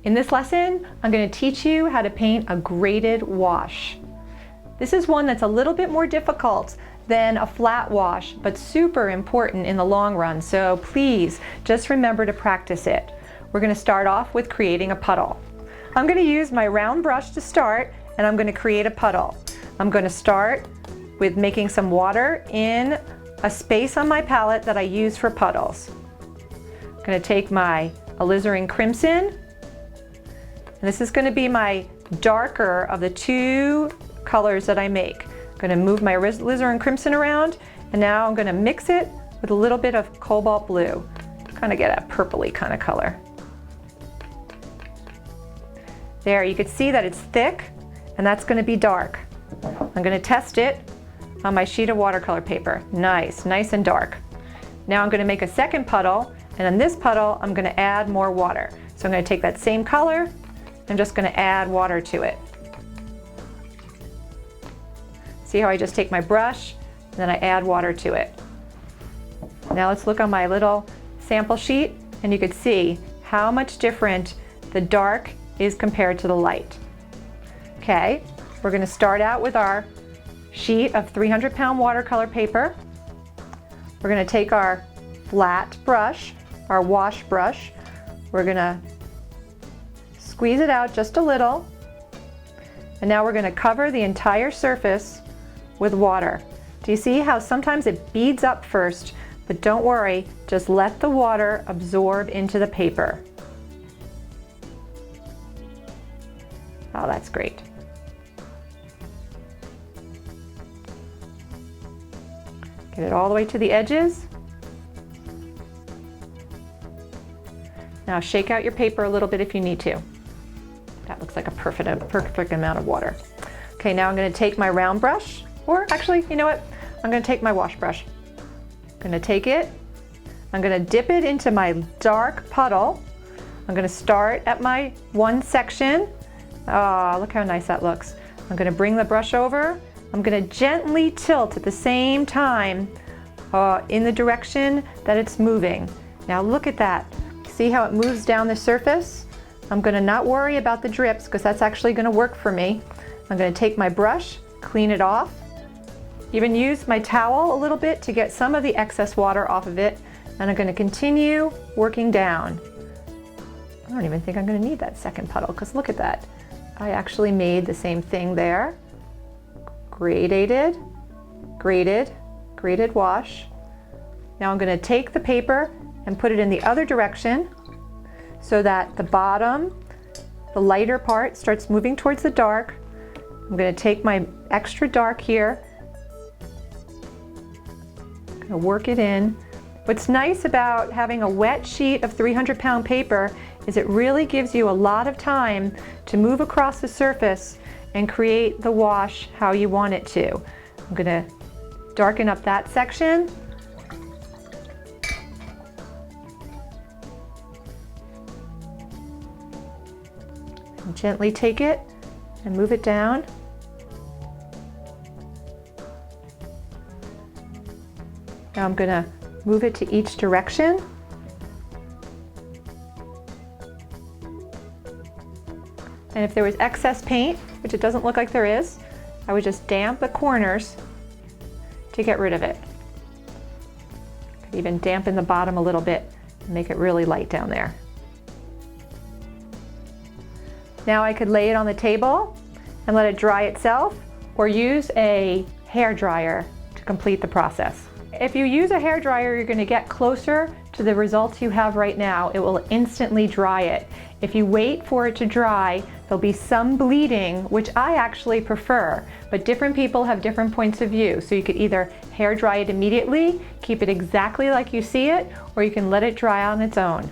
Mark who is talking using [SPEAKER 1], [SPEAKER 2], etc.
[SPEAKER 1] In this lesson, I'm going to teach you how to paint a graded wash. This is one that's a little bit more difficult than a flat wash, but super important in the long run, so please just remember to practice it. We're going to start off with creating a puddle. I'm going to use my round brush to start, and I'm going to create a puddle. I'm going to start with making some water in a space on my palette that I use for puddles. I'm going to take my alizarin crimson, and this is going to be my darker of the two colors that I make. I'm going to move my alizarin crimson around, and now I'm going to mix it with a little bit of cobalt blue to kind of get a purpley kind of color. There, you can see that it's thick, and that's going to be dark. I'm going to test it on my sheet of watercolor paper. Nice and dark. Now I'm going to make a second puddle, and on this puddle I'm going to add more water. So I'm going to take that same color, I'm just going to add water to it. See how I just take my brush and then I add water to it. Now let's look on my little sample sheet, and you can see how much different the dark is compared to the light. Okay, we're going to start out with our sheet of 300-pound watercolor paper. We're going to take our flat brush, our wash brush. We're going to squeeze it out just a little, and now we're going to cover the entire surface with water. Do you see how sometimes it beads up first, but don't worry, just let the water absorb into the paper. Oh, that's great. Get it all the way to the edges. Now shake out your paper a little bit if you need to. That looks like a perfect amount of water. Okay, now I'm going to take my round brush, or actually, you know what? I'm going to take my wash brush. I'm going to take it, I'm going to dip it into my dark puddle. I'm going to start at my one section. Oh, look how nice that looks. I'm going to bring the brush over. I'm going to gently tilt at the same time in the direction that it's moving. Now look at that. See how it moves down the surface? I'm going to not worry about the drips because that's actually going to work for me. I'm going to take my brush, clean it off, even use my towel a little bit to get some of the excess water off of it, and I'm going to continue working down. I don't even think I'm going to need that second puddle because look at that. I actually made the same thing there. Graded wash. Now I'm going to take the paper and put it in the other direction so that the bottom, the lighter part, starts moving towards the dark. I'm going to take my extra dark here, I'm going to work it in. What's nice about having a wet sheet of 300-pound paper is it really gives you a lot of time to move across the surface and create the wash how you want it to. I'm going to darken up that section. And gently take it and move it down. Now I'm going to move it to each direction. And if there was excess paint, which it doesn't look like there is, I would just damp the corners to get rid of it. Could even dampen the bottom a little bit and make it really light down there. Now I could lay it on the table and let it dry itself, or use a hair dryer to complete the process. If you use a hair dryer, you're going to get closer to the results you have right now. It will instantly dry it. If you wait for it to dry, there'll be some bleeding, which I actually prefer, but different people have different points of view. So you could either hair dry it immediately, keep it exactly like you see it, or you can let it dry on its own.